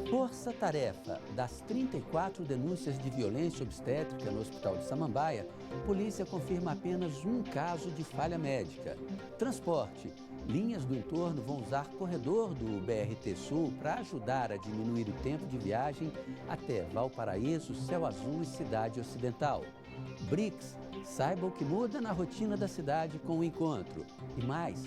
Força-tarefa. Das 34 denúncias de violência obstétrica no Hospital de Samambaia, polícia confirma apenas um caso de falha médica. Transporte. Linhas do entorno vão usar corredor do BRT Sul para ajudar a diminuir o tempo de viagem até Valparaíso, Céu Azul e Cidade Ocidental. BRICS. Saiba o que muda na rotina da cidade com o encontro. E mais,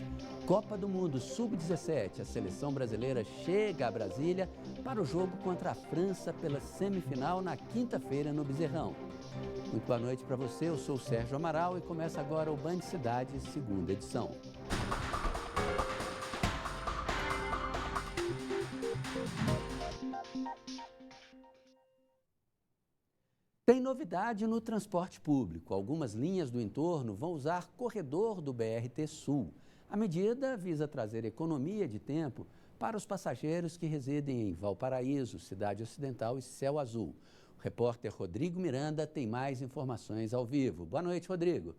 Copa do Mundo Sub-17. A seleção brasileira chega a Brasília para o jogo contra a França pela semifinal na quinta-feira no Bezerrão. Muito boa noite para você, eu sou o Sérgio Amaral e começa agora o Band Cidade, segunda edição. Tem novidade no transporte público. Algumas linhas do entorno vão usar corredor do BRT Sul. A medida visa trazer economia de tempo para os passageiros que residem em Valparaíso, Cidade Ocidental e Céu Azul. O repórter Rodrigo Miranda tem mais informações ao vivo. Boa noite, Rodrigo.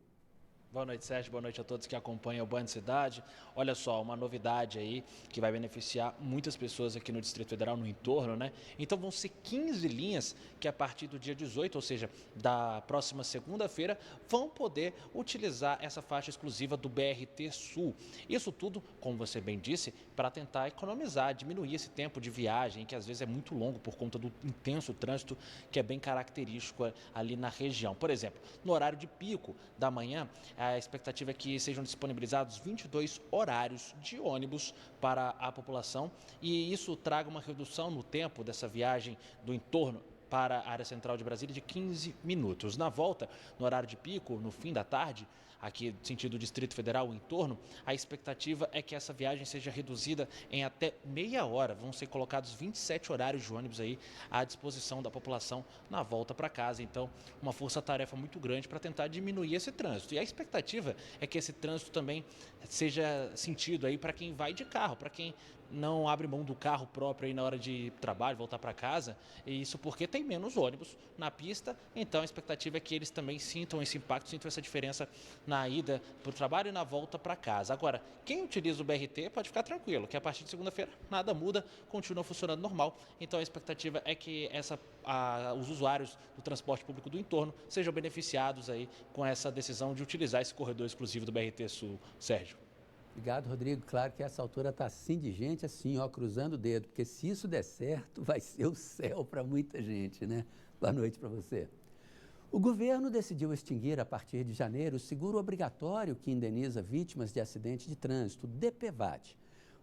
Boa noite, Sérgio. Boa noite a todos que acompanham o Band Cidade. Olha só, uma novidade aí que vai beneficiar muitas pessoas aqui no Distrito Federal, no entorno, né? Então vão ser 15 linhas que a partir do dia 18, ou seja, da próxima segunda-feira, vão poder utilizar essa faixa exclusiva do BRT Sul. Isso tudo, como você bem disse, para tentar economizar, diminuir esse tempo de viagem, que às vezes é muito longo por conta do intenso trânsito que é bem característico ali na região. Por exemplo, no horário de pico da manhã, a expectativa é que sejam disponibilizados 22 horários de ônibus para a população e isso traga uma redução no tempo dessa viagem do entorno para a área central de Brasília de 15 minutos. Na volta, no horário de pico, no fim da tarde, aqui no sentido Distrito Federal, o entorno, a expectativa é que essa viagem seja reduzida em até meia hora. Vão ser colocados 27 horários de ônibus aí à disposição da população na volta para casa. Então, uma força-tarefa muito grande para tentar diminuir esse trânsito. E a expectativa é que esse trânsito também seja sentido aí para quem vai de carro, para quem não abre mão do carro próprio aí na hora de trabalho, voltar para casa, e isso porque tem menos ônibus na pista, então a expectativa é que eles também sintam esse impacto, sintam essa diferença na ida para o trabalho e na volta para casa. Agora, quem utiliza o BRT pode ficar tranquilo, que a partir de segunda-feira nada muda, continua funcionando normal, então a expectativa é que os usuários do transporte público do entorno sejam beneficiados aí com essa decisão de utilizar esse corredor exclusivo do BRT Sul. Sérgio. Obrigado, Rodrigo. Claro que essa altura está assim de gente, assim, ó, cruzando o dedo, porque se isso der certo, vai ser o céu para muita gente, né? Boa noite para você. O governo decidiu extinguir, a partir de janeiro, o seguro obrigatório que indeniza vítimas de acidente de trânsito, DPVAT.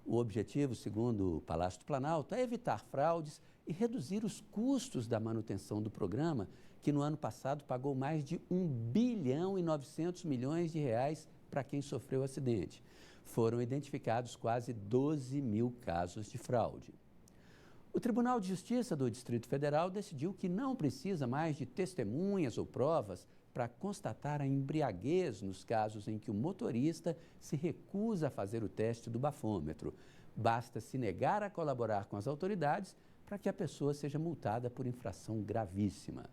O objetivo, segundo o Palácio do Planalto, é evitar fraudes e reduzir os custos da manutenção do programa, que no ano passado pagou mais de 1 bilhão e 900 milhões de reais para quem sofreu acidente. Foram identificados quase 12 mil casos de fraude. O Tribunal de Justiça do Distrito Federal decidiu que não precisa mais de testemunhas ou provas para constatar a embriaguez nos casos em que o motorista se recusa a fazer o teste do bafômetro. Basta se negar a colaborar com as autoridades para que a pessoa seja multada por infração gravíssima.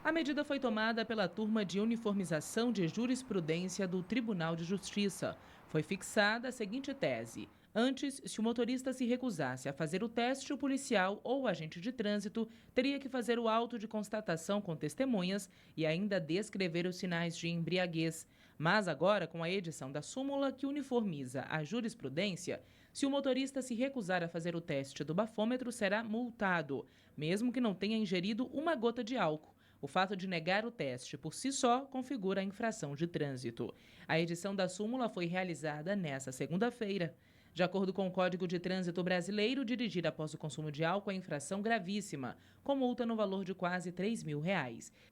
A medida foi tomada pela turma de uniformização de jurisprudência do Tribunal de Justiça. Foi fixada a seguinte tese: antes, se o motorista se recusasse a fazer o teste, o policial ou o agente de trânsito teria que fazer o auto de constatação com testemunhas e ainda descrever os sinais de embriaguez. Mas agora, com a edição da súmula que uniformiza a jurisprudência, se o motorista se recusar a fazer o teste do bafômetro, será multado, mesmo que não tenha ingerido uma gota de álcool. O fato de negar o teste por si só configura a infração de trânsito. A edição da súmula foi realizada nesta segunda-feira. De acordo com o Código de Trânsito Brasileiro, dirigir após o consumo de álcool é infração gravíssima, com multa no valor de quase R$3 mil,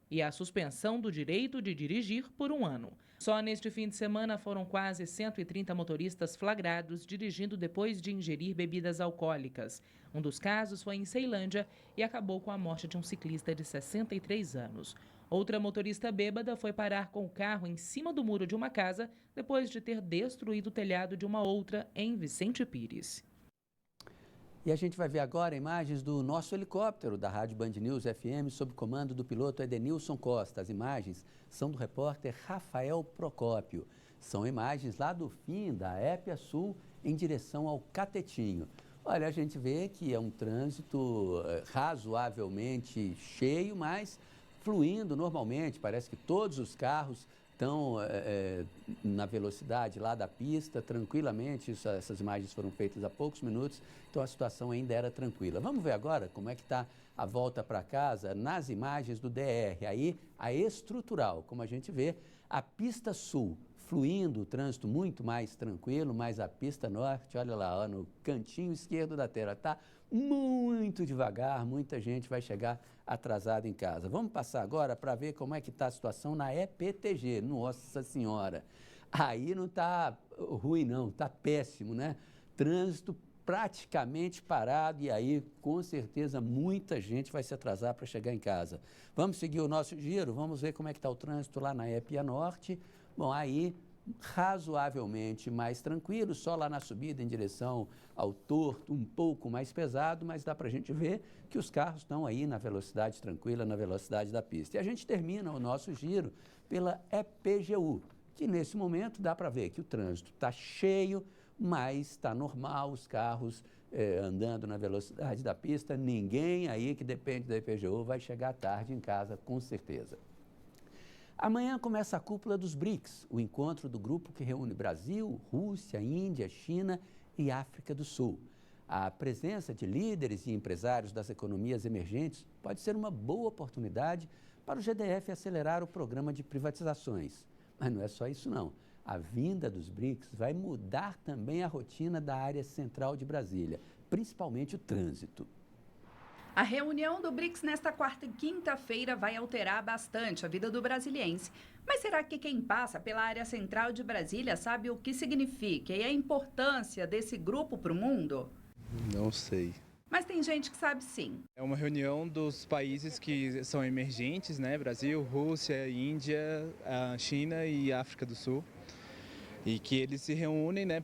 e a suspensão do direito de dirigir por 1 ano. Só neste fim de semana foram quase 130 motoristas flagrados dirigindo depois de ingerir bebidas alcoólicas. Um dos casos foi em Ceilândia e acabou com a morte de um ciclista de 63 anos. Outra motorista bêbada foi parar com o carro em cima do muro de uma casa depois de ter destruído o telhado de uma outra em Vicente Pires. E a gente vai ver agora imagens do nosso helicóptero da Rádio Band News FM sob comando do piloto Edenilson Costa. As imagens são do repórter Rafael Procópio. São imagens lá do fim da Épia Sul em direção ao Catetinho. Olha, a gente vê que é um trânsito razoavelmente cheio, mas fluindo normalmente. Parece que todos os carros estão na velocidade lá da pista, tranquilamente. Essas imagens foram feitas há poucos minutos, então a situação ainda era tranquila. Vamos ver agora como é que está a volta para casa nas imagens do DR. Aí, a estrutural, como a gente vê, a pista sul fluindo, o trânsito muito mais tranquilo, mas a pista norte, olha lá, ó, no cantinho esquerdo da tela, está muito devagar, muita gente vai chegar atrasada em casa. Vamos passar agora para ver como é que está a situação na EPTG. Nossa Senhora, aí não está ruim não, está péssimo, né? Trânsito praticamente parado e aí, com certeza, muita gente vai se atrasar para chegar em casa. Vamos seguir o nosso giro, vamos ver como é que está o trânsito lá na EPIA Norte. Bom, aí razoavelmente mais tranquilo, só lá na subida em direção ao Torto, um pouco mais pesado, mas dá para a gente ver que os carros estão aí na velocidade tranquila, na velocidade da pista. E a gente termina o nosso giro pela EPGU, que nesse momento dá para ver que o trânsito está cheio, mas está normal, os carros andando na velocidade da pista, ninguém aí que depende da EPGU vai chegar tarde em casa, com certeza. Amanhã começa a cúpula dos BRICS, o encontro do grupo que reúne Brasil, Rússia, Índia, China e África do Sul. A presença de líderes e empresários das economias emergentes pode ser uma boa oportunidade para o GDF acelerar o programa de privatizações. Mas não é só isso não. A vinda dos BRICS vai mudar também a rotina da área central de Brasília, principalmente o trânsito. A reunião do BRICS nesta quarta e quinta-feira vai alterar bastante a vida do brasiliense. Mas será que quem passa pela área central de Brasília sabe o que significa e a importância desse grupo para o mundo? Não sei. Mas tem gente que sabe sim. É uma reunião dos países que são emergentes, né? Brasil, Rússia, Índia, China e África do Sul. E que eles se reúnem, né,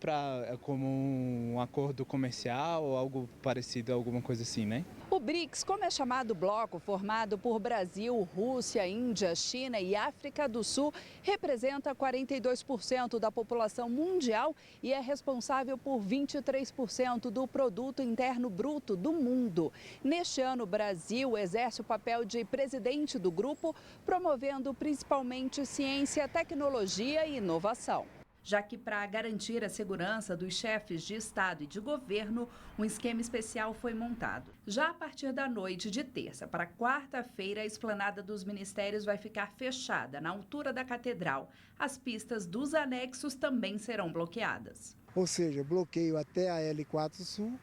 como um acordo comercial ou algo parecido, alguma coisa assim, né? O BRICS, como é chamado bloco formado por Brasil, Rússia, Índia, China e África do Sul, representa 42% da população mundial e é responsável por 23% do produto interno bruto do mundo. Neste ano, o Brasil exerce o papel de presidente do grupo, promovendo principalmente ciência, tecnologia e inovação. Já que, para garantir a segurança dos chefes de Estado e de governo, um esquema especial foi montado. Já a partir da noite de terça para quarta-feira, a esplanada dos ministérios vai ficar fechada na altura da catedral. As pistas dos anexos também serão bloqueadas. Ou seja, bloqueio até a L4 Sul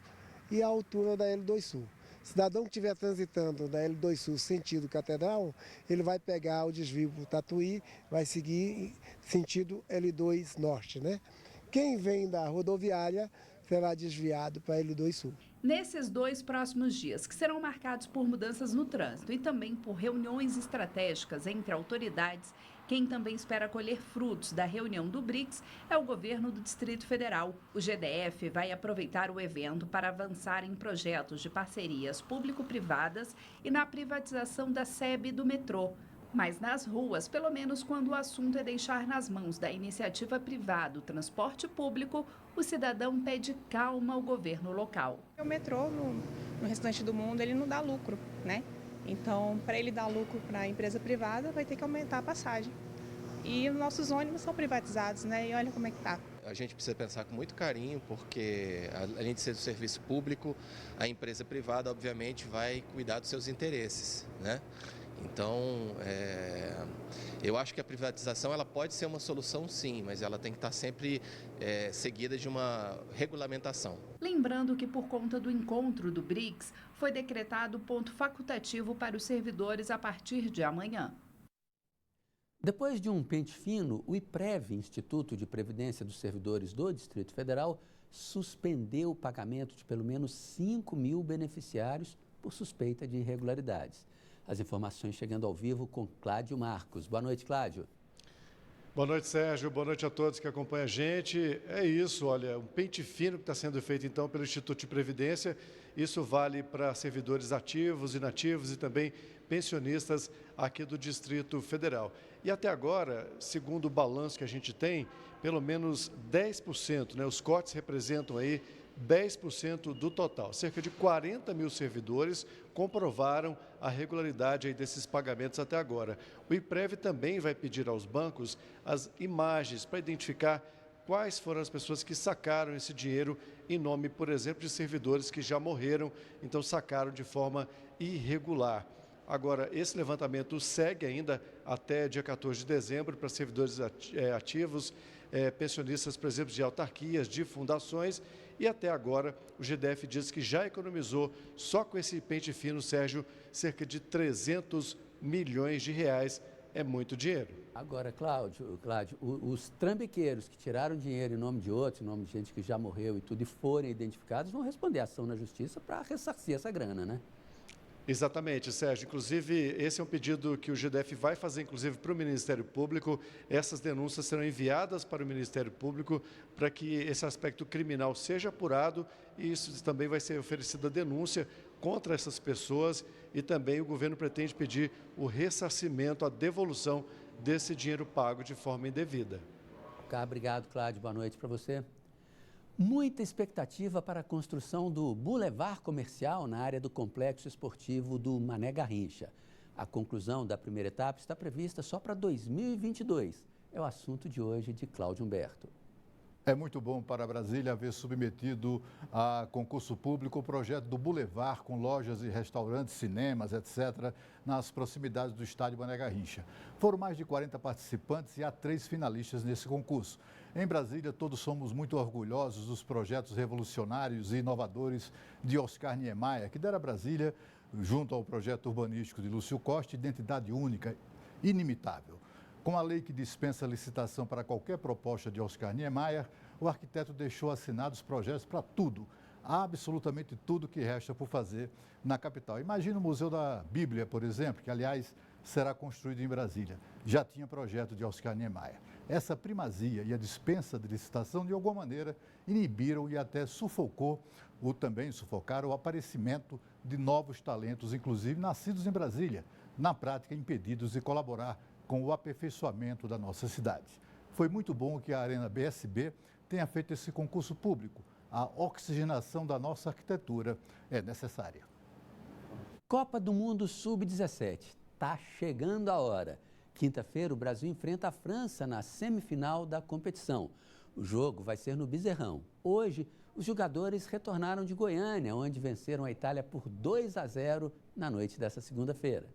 e a altura da L2 Sul. Cidadão que estiver transitando da L2 Sul sentido Catedral, ele vai pegar o desvio para o Tatuí, vai seguir sentido L2 Norte, né? Quem vem da rodoviária será desviado para L2 Sul. Nesses 2 próximos dias, que serão marcados por mudanças no trânsito e também por reuniões estratégicas entre autoridades, quem também espera colher frutos da reunião do BRICS é o governo do Distrito Federal. O GDF vai aproveitar o evento para avançar em projetos de parcerias público-privadas e na privatização da SEB e do metrô. Mas nas ruas, pelo menos quando o assunto é deixar nas mãos da iniciativa privada o transporte público, o cidadão pede calma ao governo local. O metrô, no restante do mundo, ele não dá lucro, né? Então, para ele dar lucro para a empresa privada, vai ter que aumentar a passagem. E os nossos ônibus são privatizados, né? E olha como é que tá. A gente precisa pensar com muito carinho, porque além de ser do serviço público, a empresa privada, obviamente, vai cuidar dos seus interesses, né? Então, eu acho que a privatização ela pode ser uma solução sim, mas ela tem que estar sempre seguida de uma regulamentação. Lembrando que por conta do encontro do BRICS, foi decretado ponto facultativo para os servidores a partir de amanhã. Depois de um pente fino, o IPREV, Instituto de Previdência dos Servidores do Distrito Federal, suspendeu o pagamento de pelo menos 5 mil beneficiários por suspeita de irregularidades. As informações chegando ao vivo com Cláudio Marcos. Boa noite, Cláudio. Boa noite, Sérgio. Boa noite a todos que acompanham a gente. É isso, olha, um pente fino que está sendo feito, então, pelo Instituto de Previdência. Isso vale para servidores ativos, inativos e também pensionistas aqui do Distrito Federal. E até agora, segundo o balanço que a gente tem, pelo menos 10%, né, os cortes representam aí 10% do total. Cerca de 40 mil servidores comprovaram a regularidade aí desses pagamentos até agora. O IPREV também vai pedir aos bancos as imagens para identificar quais foram as pessoas que sacaram esse dinheiro em nome, por exemplo, de servidores que já morreram, então sacaram de forma irregular. Agora, esse levantamento segue ainda até dia 14 de dezembro para servidores ativos, pensionistas, por exemplo, de autarquias, de fundações, e até agora o GDF diz que já economizou, só com esse pente fino, Sérgio, cerca de 300 milhões de reais. É muito dinheiro. Agora, Cláudio, os trambiqueiros que tiraram dinheiro em nome de outros, em nome de gente que já morreu e tudo, e forem identificados, vão responder a ação na justiça para ressarcir essa grana, né? Exatamente, Sérgio. Inclusive, esse é um pedido que o GDF vai fazer, inclusive, para o Ministério Público. Essas denúncias serão enviadas para o Ministério Público para que esse aspecto criminal seja apurado, e isso também vai ser oferecida denúncia contra essas pessoas, e também o governo pretende pedir o ressarcimento, a devolução desse dinheiro pago de forma indevida. Obrigado, Cláudio. Boa noite para você. Muita expectativa para a construção do Boulevard Comercial na área do Complexo Esportivo do Mané Garrincha. A conclusão da primeira etapa está prevista só para 2022. É o assunto de hoje de Cláudio Humberto. É muito bom para Brasília haver submetido a concurso público o projeto do Boulevard, com lojas e restaurantes, cinemas, etc., nas proximidades do estádio Mané Garrincha. Foram mais de 40 participantes e há 3 finalistas nesse concurso. Em Brasília, todos somos muito orgulhosos dos projetos revolucionários e inovadores de Oscar Niemeyer, que dera a Brasília, junto ao projeto urbanístico de Lúcio Costa, identidade única, inimitável. Com a lei que dispensa licitação para qualquer proposta de Oscar Niemeyer, o arquiteto deixou assinados projetos para tudo, absolutamente tudo que resta por fazer na capital. Imagina o Museu da Bíblia, por exemplo, que, aliás, será construído em Brasília. Já tinha projeto de Oscar Niemeyer. Essa primazia e a dispensa de licitação, de alguma maneira, inibiram e até sufocaram o aparecimento de novos talentos, inclusive nascidos em Brasília, na prática impedidos de colaborar com o aperfeiçoamento da nossa cidade. Foi muito bom que a Arena BSB tenha feito esse concurso público. A oxigenação da nossa arquitetura é necessária. Copa do Mundo Sub-17. Está chegando a hora. Quinta-feira, o Brasil enfrenta a França na semifinal da competição. O jogo vai ser no Bezerrão. Hoje, os jogadores retornaram de Goiânia, onde venceram a Itália por 2-0 na noite dessa segunda-feira.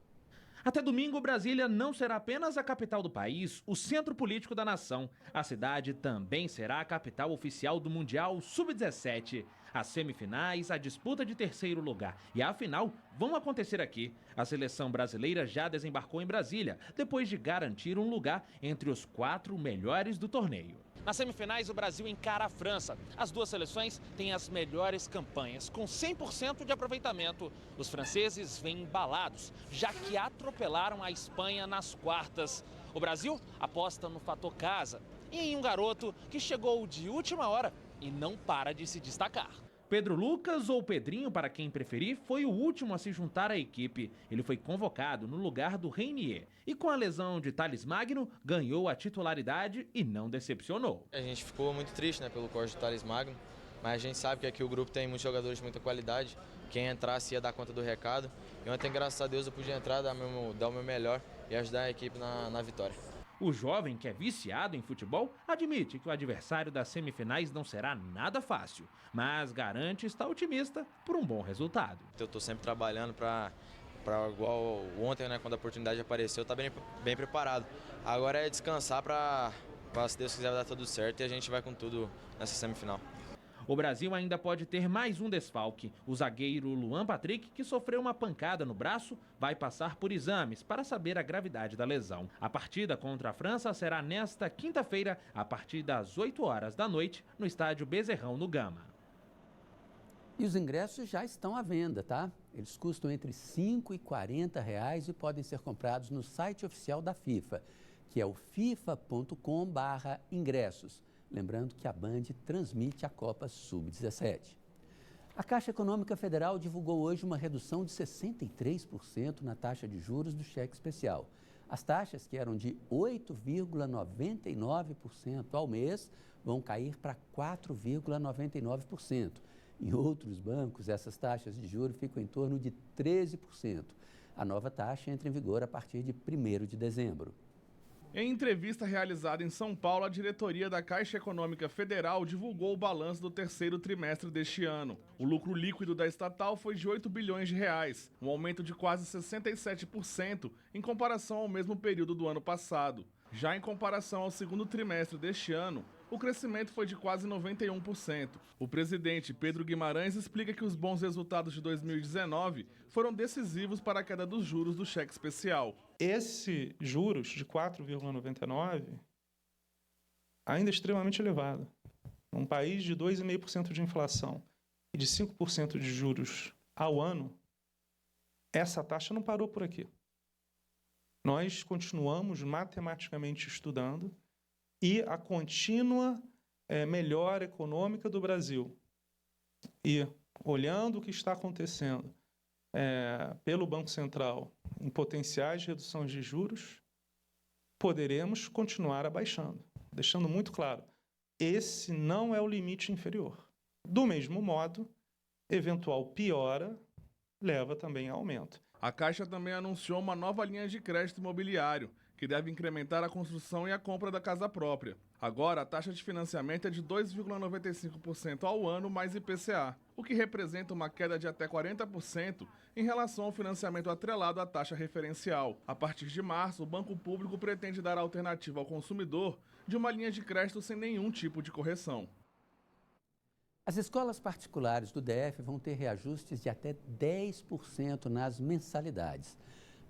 Até domingo, Brasília não será apenas a capital do país, o centro político da nação. A cidade também será a capital oficial do Mundial Sub-17. As semifinais, a disputa de terceiro lugar e a final vão acontecer aqui. A seleção brasileira já desembarcou em Brasília, depois de garantir um lugar entre os 4 melhores do torneio. Nas semifinais, o Brasil encara a França. As duas seleções têm as melhores campanhas, com 100% de aproveitamento. Os franceses vêm embalados, já que atropelaram a Espanha nas quartas. O Brasil aposta no fator casa e em um garoto que chegou de última hora e não para de se destacar. Pedro Lucas, ou Pedrinho, para quem preferir, foi o último a se juntar à equipe. Ele foi convocado no lugar do Reinier e, com a lesão de Thales Magno, ganhou a titularidade e não decepcionou. A gente ficou muito triste, pelo corte do Thales Magno, mas a gente sabe que aqui o grupo tem muitos jogadores de muita qualidade. Quem entrasse ia dar conta do recado. E ontem, graças a Deus, eu pude entrar, dar o meu melhor e ajudar a equipe na vitória. O jovem, que é viciado em futebol, admite que o adversário das semifinais não será nada fácil, mas garante estar otimista por um bom resultado. Eu estou sempre trabalhando para igual ontem, quando a oportunidade apareceu, tá bem preparado. Agora é descansar para, se Deus quiser, dar tudo certo e a gente vai com tudo nessa semifinal. O Brasil ainda pode ter mais um desfalque. O zagueiro Luan Patrick, que sofreu uma pancada no braço, vai passar por exames para saber a gravidade da lesão. A partida contra a França será nesta quinta-feira, a partir das 8 horas da noite, no estádio Bezerrão, no Gama. E os ingressos já estão à venda, tá? Eles custam entre R$ 5 e R$ 40 e podem ser comprados no site oficial da FIFA, que é o fifa.com/ingressos. Lembrando que a Band transmite a Copa Sub-17. A Caixa Econômica Federal divulgou hoje uma redução de 63% na taxa de juros do cheque especial. As taxas, que eram de 8,99% ao mês, vão cair para 4,99%. Em outros bancos, essas taxas de juros ficam em torno de 13%. A nova taxa entra em vigor a partir de 1º de dezembro. Em entrevista realizada em São Paulo, a diretoria da Caixa Econômica Federal divulgou o balanço do terceiro trimestre deste ano. O lucro líquido da estatal foi de 8 bilhões de reais, um aumento de quase 67% em comparação ao mesmo período do ano passado. Já em comparação ao segundo trimestre deste ano, o crescimento foi de quase 91%. O presidente Pedro Guimarães explica que os bons resultados de 2019 foram decisivos para a queda dos juros do cheque especial. Esse juros de 4,99 ainda é extremamente elevado. Num país de 2,5% de inflação e de 5% de juros ao ano, essa taxa não parou por aqui. Nós continuamos matematicamente estudando e a contínua melhora econômica do Brasil. E olhando o que está acontecendo pelo Banco Central em potenciais reduções de juros, poderemos continuar abaixando. Deixando muito claro, esse não é o limite inferior. Do mesmo modo, eventual piora leva também a aumento. A Caixa também anunciou uma nova linha de crédito imobiliário, que deve incrementar a construção e a compra da casa própria. Agora, a taxa de financiamento é de 2,95% ao ano mais IPCA, o que representa uma queda de até 40% em relação ao financiamento atrelado à taxa referencial. A partir de março, o Banco Público pretende dar alternativa ao consumidor de uma linha de crédito sem nenhum tipo de correção. As escolas particulares do DF vão ter reajustes de até 10% nas mensalidades.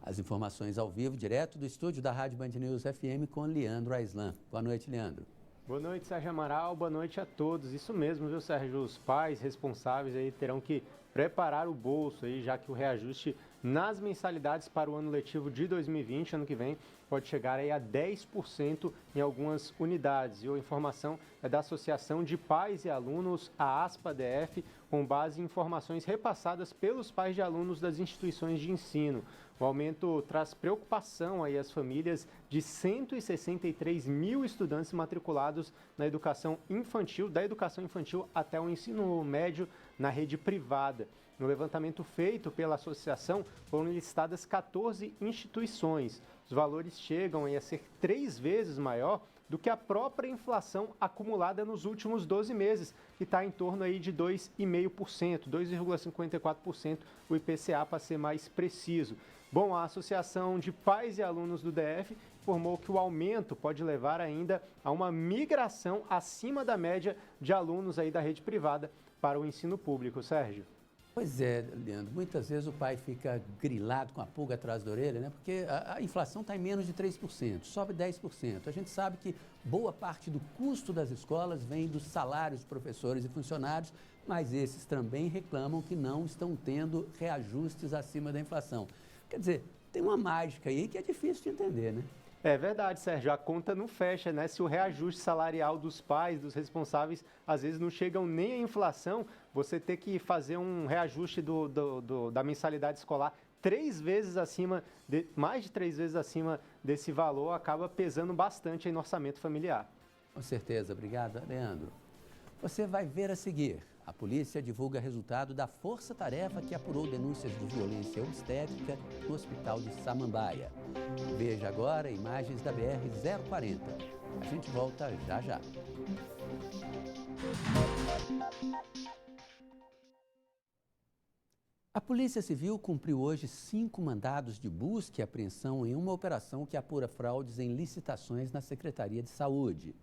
As informações ao vivo, direto do estúdio da Rádio Band News FM com Leandro Aislan. Boa noite, Leandro. Boa noite, Sérgio Amaral. Boa noite a todos. Isso mesmo, viu, Sérgio? Os pais responsáveis aí terão que preparar o bolso aí, já que o reajuste nas mensalidades para o ano letivo de 2020, ano que vem, pode chegar aí a 10% em algumas unidades. E a informação é da Associação de Pais e Alunos, a ASPA-DF, com base em informações repassadas pelos pais de alunos das instituições de ensino. O aumento traz preocupação aí às famílias de 163 mil estudantes matriculados na educação infantil, da educação infantil até o ensino médio na rede privada. No levantamento feito pela associação, foram listadas 14 instituições. Os valores chegam a ser 3 vezes maior do que a própria inflação acumulada nos últimos 12 meses, que está em torno aí de 2,5%, 2,54% o IPCA para ser mais preciso. Bom, a Associação de Pais e Alunos do DF informou que o aumento pode levar ainda a uma migração acima da média de alunos aí da rede privada para o ensino público. Sérgio. Pois é, Leandro, muitas vezes o pai fica grilado com a pulga atrás da orelha, né? Porque a inflação está em menos de 3%, sobe 10%. A gente sabe que boa parte do custo das escolas vem dos salários de professores e funcionários, mas esses também reclamam que não estão tendo reajustes acima da inflação. Quer dizer, tem uma mágica aí que é difícil de entender, né? É verdade, Sérgio, a conta não fecha, né? Se o reajuste salarial dos pais, dos responsáveis, às vezes não chegam nem à inflação, você ter que fazer um reajuste da mensalidade escolar 3 vezes acima, mais de 3 vezes acima desse valor, acaba pesando bastante aí no orçamento familiar. Com certeza, obrigado, Leandro. Você vai ver a seguir. A polícia divulga resultado da força-tarefa que apurou denúncias de violência obstétrica no hospital de Samambaia. Veja agora imagens da BR-040. A gente volta já já. A Polícia Civil cumpriu hoje 5 mandados de busca e apreensão em uma operação que apura fraudes em licitações na Secretaria de Saúde.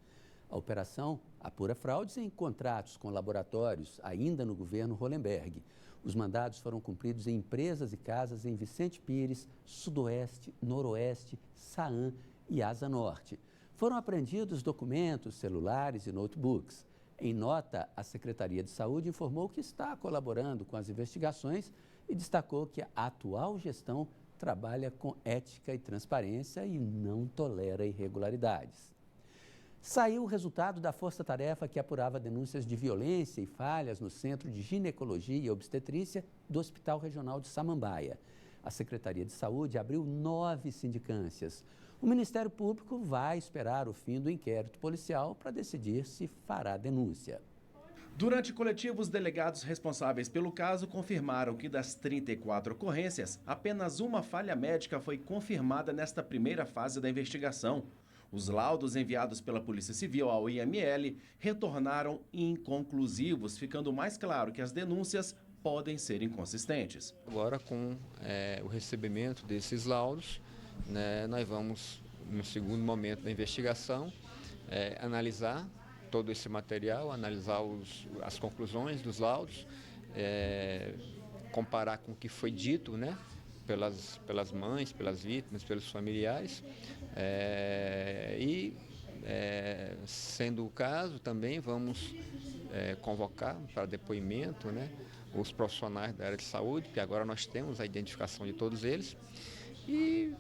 A operação apura fraudes em contratos com laboratórios, ainda no governo Hollenberg. Os mandados foram cumpridos em empresas e casas em Vicente Pires, Sudoeste, Noroeste, Saam e Asa Norte. Foram apreendidos documentos, celulares e notebooks. Em nota, a Secretaria de Saúde informou que está colaborando com as investigações e destacou que a atual gestão trabalha com ética e transparência e não tolera irregularidades. Saiu o resultado da força-tarefa que apurava denúncias de violência e falhas no Centro de Ginecologia e Obstetrícia do Hospital Regional de Samambaia. A Secretaria de Saúde abriu 9 sindicâncias. O Ministério Público vai esperar o fim do inquérito policial para decidir se fará denúncia. Durante coletivo, os delegados responsáveis pelo caso confirmaram que das 34 ocorrências, apenas uma falha médica foi confirmada nesta primeira fase da investigação. Os laudos enviados pela Polícia Civil ao IML retornaram inconclusivos, ficando mais claro que as denúncias podem ser inconsistentes. Agora, com o recebimento desses laudos, né, nós vamos, no segundo momento da investigação, analisar todo esse material, analisar as conclusões dos laudos, comparar com o que foi dito, né, pelas mães, pelas vítimas, pelos familiares, sendo o caso, também vamos convocar para depoimento, né, os profissionais da área de saúde, que agora nós temos a identificação de todos eles, e,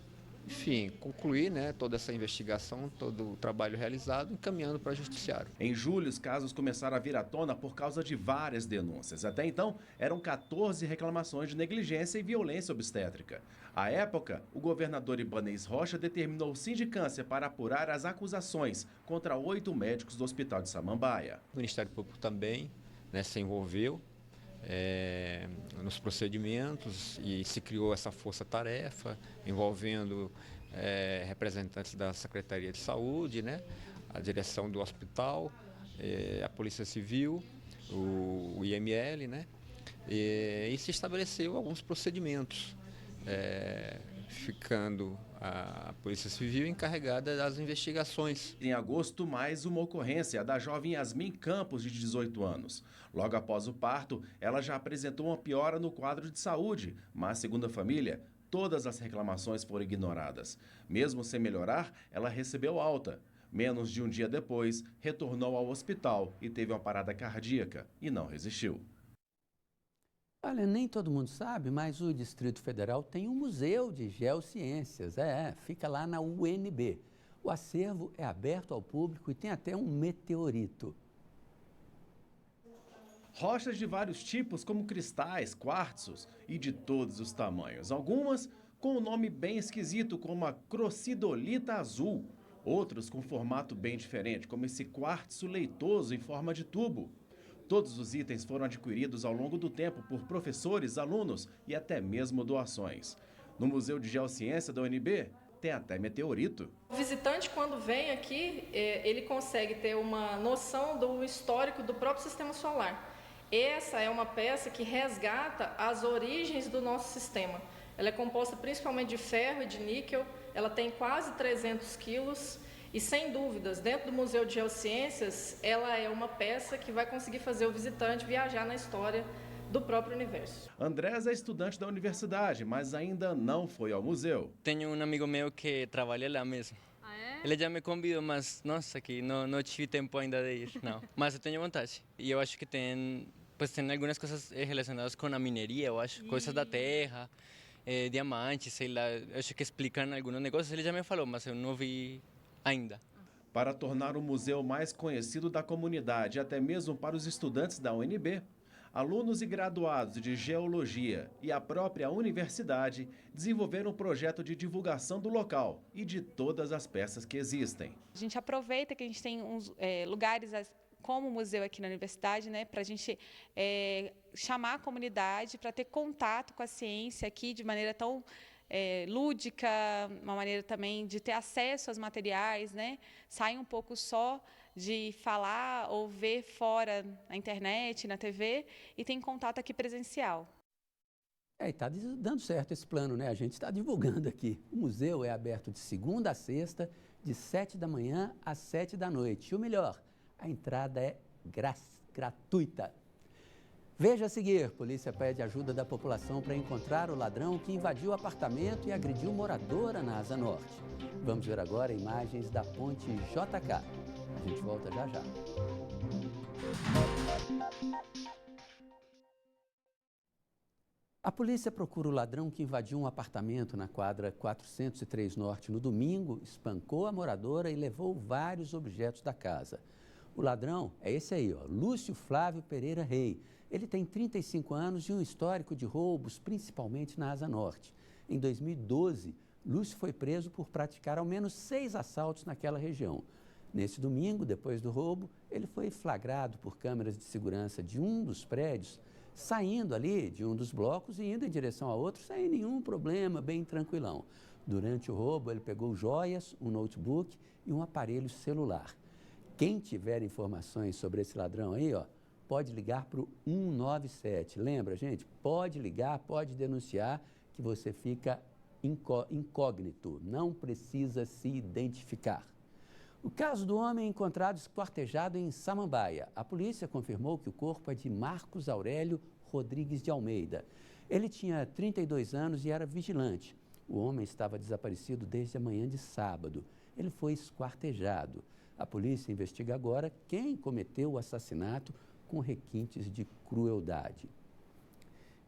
enfim, concluir, né, toda essa investigação, todo o trabalho realizado, encaminhando para o judiciário. Em julho, os casos começaram a vir à tona por causa de várias denúncias. Até então, eram 14 reclamações de negligência e violência obstétrica. À época, o governador Ibanez Rocha determinou sindicância para apurar as acusações contra 8 médicos do Hospital de Samambaia. O Ministério Público também, né, se envolveu nos procedimentos e se criou essa força-tarefa envolvendo representantes da Secretaria de Saúde, né, a direção do hospital, a Polícia Civil, o IML, né, e se estabeleceu alguns procedimentos, ficando a Polícia Civil encarregada das investigações. Em agosto, mais uma ocorrência da jovem Yasmin Campos, de 18 anos. Logo após o parto, ela já apresentou uma piora no quadro de saúde, mas, segundo a família, todas as reclamações foram ignoradas. Mesmo sem melhorar, ela recebeu alta. Menos de um dia depois, retornou ao hospital e teve uma parada cardíaca e não resistiu. Olha, nem todo mundo sabe, mas o Distrito Federal tem um museu de geociências. Fica lá na UNB. O acervo é aberto ao público e tem até um meteorito. Rochas de vários tipos, como cristais, quartzos e de todos os tamanhos. Algumas com um nome bem esquisito, como a crocodolita azul. Outros com formato bem diferente, como esse quartzo leitoso em forma de tubo. Todos os itens foram adquiridos ao longo do tempo por professores, alunos e até mesmo doações. No Museu de Geociência da UNB, tem até meteorito. O visitante, quando vem aqui, ele consegue ter uma noção do histórico do próprio sistema solar. Essa é uma peça que resgata as origens do nosso sistema. Ela é composta principalmente de ferro e de níquel, ela tem quase 300 quilos. E, sem dúvidas, dentro do Museu de Geociências, ela é uma peça que vai conseguir fazer o visitante viajar na história do próprio universo. Andrés é estudante da universidade, mas ainda não foi ao museu. Tenho um amigo meu que trabalha lá mesmo. Ah, é? Ele já me convidou, mas, nossa, que não tive tempo ainda de ir, não. Mas eu tenho vontade. E eu acho que tem algumas coisas relacionadas com a mineria, eu acho, coisas da terra, diamantes, sei lá. Eu acho que explicam alguns negócios, ele já me falou, mas eu não vi ainda. Para tornar o museu mais conhecido da comunidade, até mesmo para os estudantes da UNB, alunos e graduados de geologia e a própria universidade desenvolveram um projeto de divulgação do local e de todas as peças que existem. A gente aproveita que a gente tem uns lugares como o museu aqui na universidade, né, para a gente chamar a comunidade, para ter contato com a ciência aqui de maneira tão lúdica, uma maneira também de ter acesso aos materiais, né? Sai um pouco só de falar ou ver fora na internet, na TV, e tem contato aqui presencial. E está dando certo esse plano, né? A gente está divulgando aqui. O museu é aberto de segunda a sexta, de 7 da manhã às 7 da noite. E o melhor, a entrada é gratuita. Veja a seguir, polícia pede ajuda da população para encontrar o ladrão que invadiu o apartamento e agrediu moradora na Asa Norte. Vamos ver agora imagens da ponte JK. A gente volta já já. A polícia procura o ladrão que invadiu um apartamento na quadra 403 Norte no domingo, espancou a moradora e levou vários objetos da casa. O ladrão é esse aí, Lúcio Flávio Pereira Rei. Ele tem 35 anos e um histórico de roubos, principalmente na Asa Norte. Em 2012, Lúcio foi preso por praticar ao menos 6 assaltos naquela região. Nesse domingo, depois do roubo, ele foi flagrado por câmeras de segurança de um dos prédios, saindo ali de um dos blocos e indo em direção a outro, sem nenhum problema, bem tranquilão. Durante o roubo, ele pegou joias, um notebook e um aparelho celular. Quem tiver informações sobre esse ladrão aí, ó, pode ligar para o 197. Lembra, gente? Pode ligar, pode denunciar, que você fica incógnito, não precisa se identificar. O caso do homem encontrado esquartejado em Samambaia. A polícia confirmou que o corpo é de Marcos Aurélio Rodrigues de Almeida. Ele tinha 32 anos e era vigilante. O homem estava desaparecido desde a manhã de sábado. Ele foi esquartejado. A polícia investiga agora quem cometeu o assassinato com requintes de crueldade.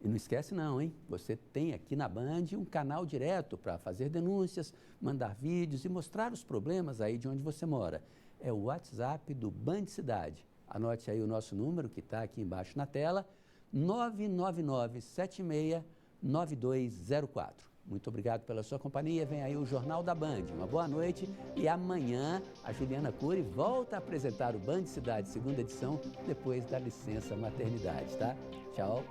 E não esquece não, hein? Você tem aqui na Band um canal direto para fazer denúncias, mandar vídeos e mostrar os problemas aí de onde você mora. É o WhatsApp do Band Cidade. Anote aí o nosso número que está aqui embaixo na tela, 999-76-9204. Muito obrigado pela sua companhia. Vem aí o Jornal da Band. Uma boa noite e amanhã a Juliana Cury volta a apresentar o Band Cidade, segunda edição, depois da licença maternidade, tá? Tchau.